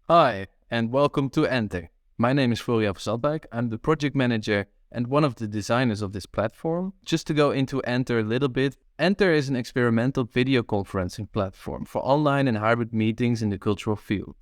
Hi, and welcome to Enter. My name is Florian van Zandwijk. I'm the project manager and one of the designers of this platform. Just to go into Enter a little bit, Enter is an experimental video conferencing platform for online and hybrid meetings in the cultural field.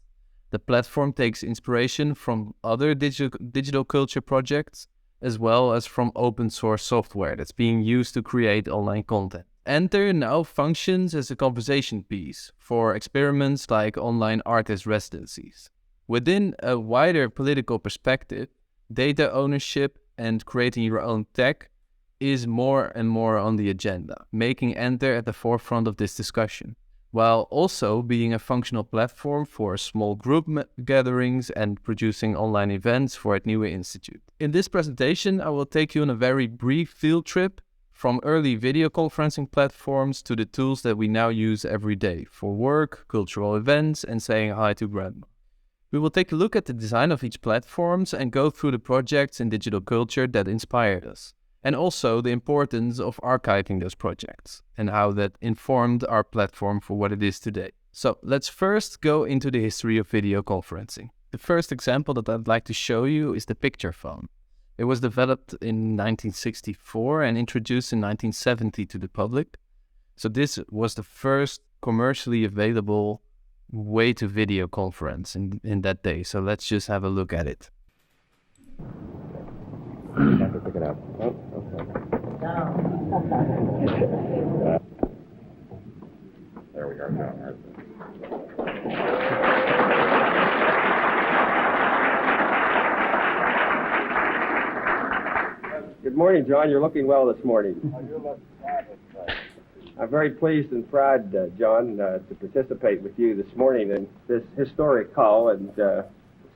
The platform takes inspiration from other digital culture projects, as well as from open source software that's being used to create online content. Enter now functions as a conversation piece for experiments like online artist residencies. Within a wider political perspective, data ownership and creating your own tech is more and more on the agenda, making Enter at the forefront of this discussion, while also being a functional platform for small group gatherings and producing online events for Het Nieuwe Instituut. In this presentation, I will take you on a very brief field trip from early video conferencing platforms to the tools that we now use every day for work, cultural events, and saying hi to grandma. We will take a look at the design of each platform and go through the projects in digital culture that inspired us, and also the importance of archiving those projects and how that informed our platform for what it is today. So let's first go into the history of video conferencing. The first example that I'd like to show you is the picture phone. It was developed in 1964 and introduced in 1970 to the public. So this was the first commercially available way to video conference in that day. So let's just have a look at it. I have to pick it up. Oh, okay. There we are, John. Good morning, John. You're looking well this morning. You look fabulous. I'm very pleased and proud, John, to participate with you this morning in this historic call. And the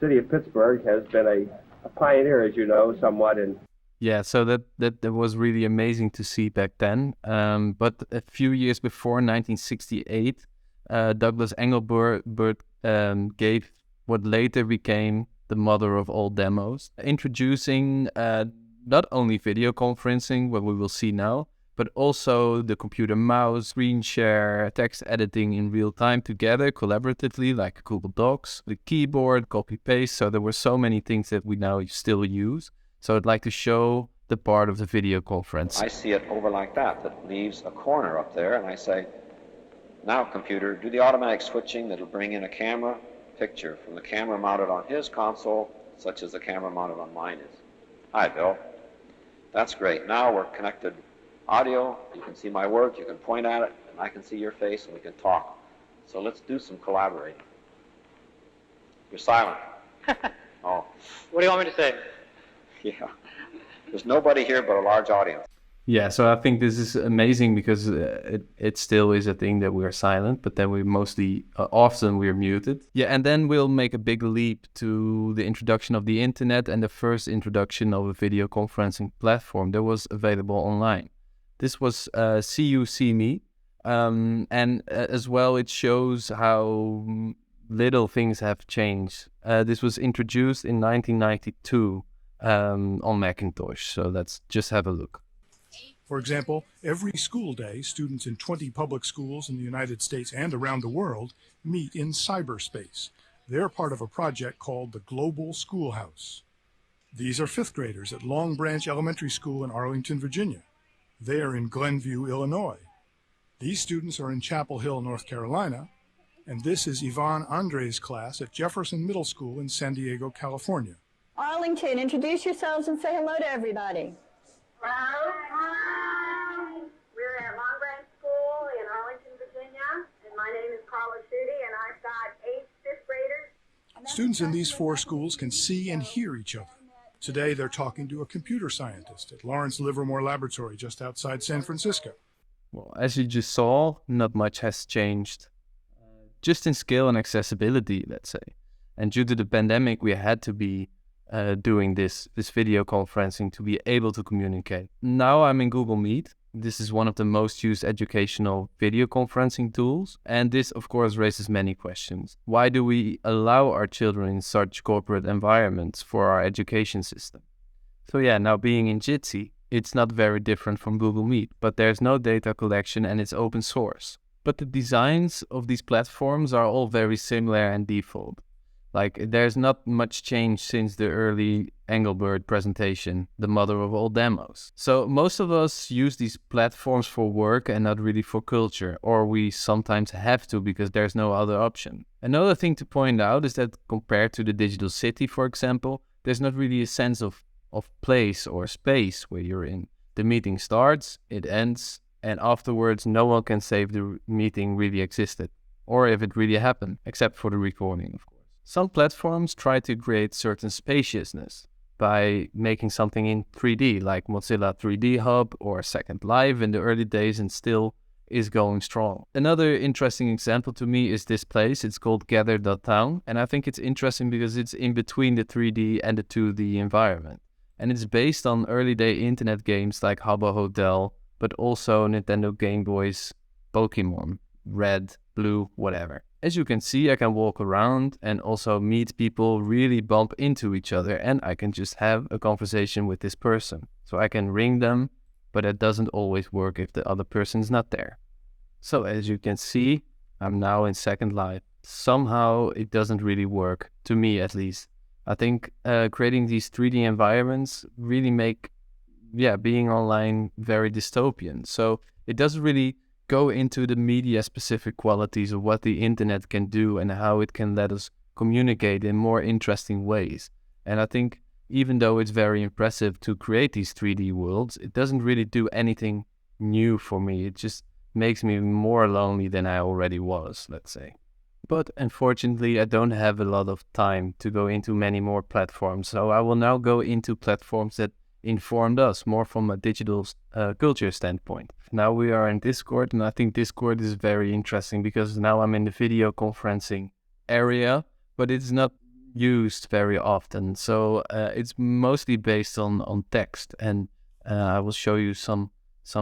city of Pittsburgh has been a pioneer, as you know, somewhat in. Yeah, so that was really amazing to see back then. But a few years before, 1968, Douglas Engelbert gave what later became the mother of all demos, introducing not only video conferencing, what we will see now, but also the computer mouse, screen share, text editing in real time together collaboratively, like Google Docs, the keyboard, copy-paste. So there were so many things that we now still use. So I'd like to show the part of the video conference. I see it over like that leaves a corner up there, and I say, now computer, do the automatic switching that'll bring in a camera picture from the camera mounted on his console, such as the camera mounted on mine is. Hi, Bill. That's great. Now we're connected audio. You can see my work, you can point at it, and I can see your face, and we can talk. So let's do some collaborating. You're silent. Oh. What do you want me to say? Yeah. There's nobody here but a large audience. Yeah, so I think this is amazing because it still is a thing that we are silent, but then we mostly, often we're muted. Yeah, and then we'll make a big leap to the introduction of the internet and the first introduction of a video conferencing platform that was available online. This was See You, See Me, and as well it shows how little things have changed. This was introduced in 1992 on Macintosh, so let's just have a look. For example, every school day, students in 20 public schools in the United States and around the world meet in cyberspace. They're part of a project called the Global Schoolhouse. These are fifth graders at Long Branch Elementary School in Arlington, Virginia. They are in Glenview, Illinois. These students are in Chapel Hill, North Carolina, and this is Yvonne Andre's class at Jefferson Middle School in San Diego, California. Arlington, introduce yourselves and say hello to everybody. Hello. We're at Long Branch School in Arlington, Virginia, and my name is Carla Schutte, and I've got 8 fifth graders. Students in these 4 schools can see and hear each other. Today, they're talking to a computer scientist at Lawrence Livermore Laboratory just outside San Francisco. Well, as you just saw, not much has changed, just in scale and accessibility, let's say. And due to the pandemic, we had to be doing this video conferencing to be able to communicate. Now I'm in Google Meet. This is one of the most used educational video conferencing tools. And this, of course, raises many questions. Why do we allow our children in such corporate environments for our education system? So yeah, now being in Jitsi, it's not very different from Google Meet, but there's no data collection and it's open source. But the designs of these platforms are all very similar and default. Like, there's not much change since the early Engelbert presentation, the mother of all demos. So most of us use these platforms for work and not really for culture, or we sometimes have to because there's no other option. Another thing to point out is that compared to the digital city, for example, there's not really a sense of place or space where you're in. The meeting starts, it ends, and afterwards no one can say if the meeting really existed or if it really happened, except for the recording, of course. Some platforms try to create certain spaciousness by making something in 3D, like Mozilla 3D Hub or Second Life in the early days, and still is going strong. Another interesting example to me is this place. It's called Gather.town, and I think it's interesting because it's in between the 3D and the 2D environment. And it's based on early day internet games like Habbo Hotel, but also Nintendo Game Boy's Pokemon, Red, Blue, whatever. As you can see, I can walk around and also meet people, really bump into each other, and I can just have a conversation with this person. So I can ring them, but it doesn't always work if the other person's not there. So as you can see, I'm now in Second Life. Somehow it doesn't really work, to me at least. I think creating these 3D environments really make, being online very dystopian. So it doesn't really go into the media-specific qualities of what the internet can do and how it can let us communicate in more interesting ways. And I think even though it's very impressive to create these 3D worlds, it doesn't really do anything new for me. It just makes me more lonely than I already was, let's say. But unfortunately, I don't have a lot of time to go into many more platforms. So I will now go into platforms that informed us more from a digital culture standpoint. Now we are in Discord, and I think Discord is very interesting because now I'm in the video conferencing area, but it's not used very often. So it's mostly based on text, and I will show you some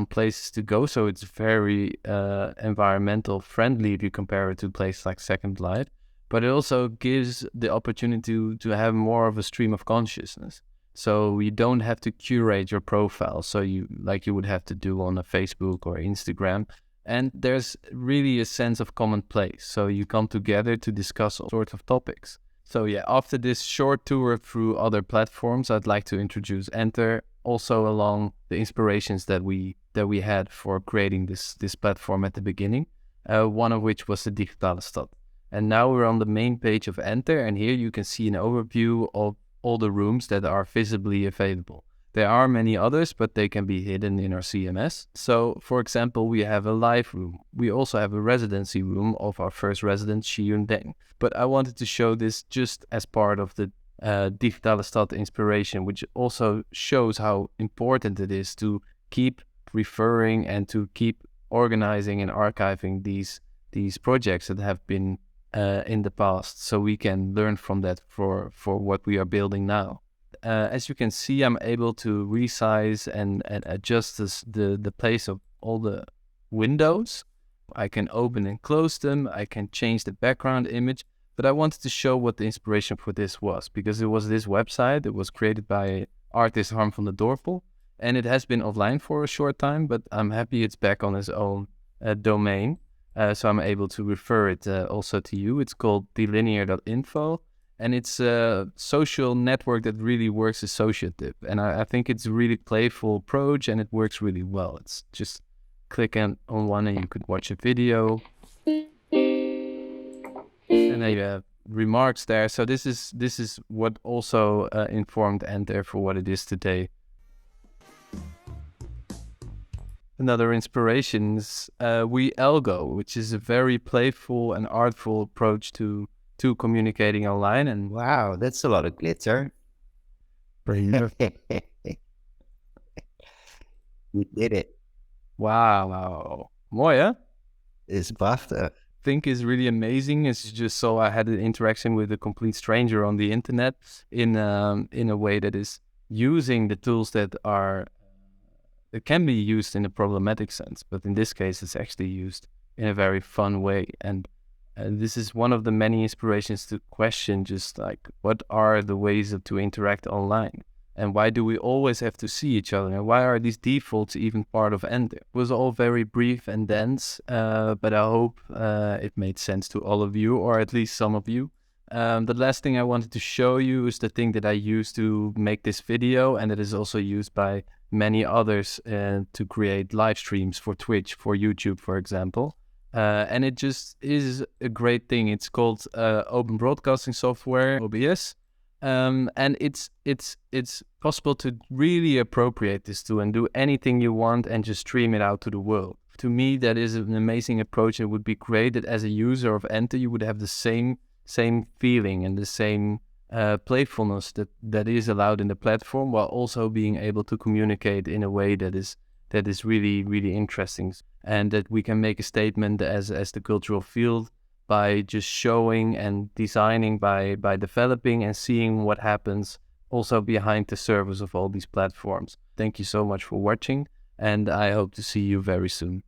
places to go. So it's very environmental friendly if you compare it to places like Second Life, but it also gives the opportunity to have more of a stream of consciousness. So you don't have to curate your profile, so you would have to do on a Facebook or Instagram. And there's really a sense of common place. So you come together to discuss all sorts of topics. So after this short tour through other platforms, I'd like to introduce Enter, also along the inspirations that we had for creating this platform at the beginning. One of which was the Digitale Stad. And now we're on the main page of Enter, and here you can see an overview of all the rooms that are visibly available. There are many others, but they can be hidden in our CMS. So, for example, we have a live room. We also have a residency room of our first resident, Shiyun Deng. But I wanted to show this just as part of the Digitale Stad inspiration, which also shows how important it is to keep referring and to keep organizing and archiving these projects that have been in the past, so we can learn from that for what we are building now. As you can see, I'm able to resize and adjust the place of all the windows. I can open and close them. I can change the background image. But I wanted to show what the inspiration for this was, because it was this website. It was created by artist Harm van der Dorpel, and it has been offline for a short time, but I'm happy it's back on its own domain. So I'm able to refer it also to you. It's called delinear.info, and it's a social network that really works associative. And I think it's a really playful approach, and it works really well. It's just click on one and you could watch a video. And then you have remarks there. So this is what also informed Enter for what it is today. Another inspiration is We Algo, which is a very playful and artful approach to communicating online. And wow, that's a lot of glitter. You did it. Wow. Mooi, hè? It's prachtig. Think is really amazing. It's just so I had an interaction with a complete stranger on the internet in a way that is using the tools that are... It can be used in a problematic sense, but in this case, it's actually used in a very fun way. And this is one of the many inspirations to question just like, what are the ways to interact online? And why do we always have to see each other? And why are these defaults even part of Enter? It was all very brief and dense, but I hope it made sense to all of you, or at least some of you. The last thing I wanted to show you is the thing that I used to make this video, and it is also used by many others to create live streams for Twitch, for YouTube, for example. And it just is a great thing. It's called Open Broadcasting Software, OBS. And it's possible to really appropriate this tool and do anything you want and just stream it out to the world. To me, that is an amazing approach. It would be great that as a user of Enter, you would have the same feeling and the same playfulness that is allowed in the platform, while also being able to communicate in a way that is really, really interesting, and that we can make a statement as the cultural field by just showing and designing, by developing and seeing what happens also behind the servers of all these platforms. Thank you so much for watching, and I hope to see you very soon.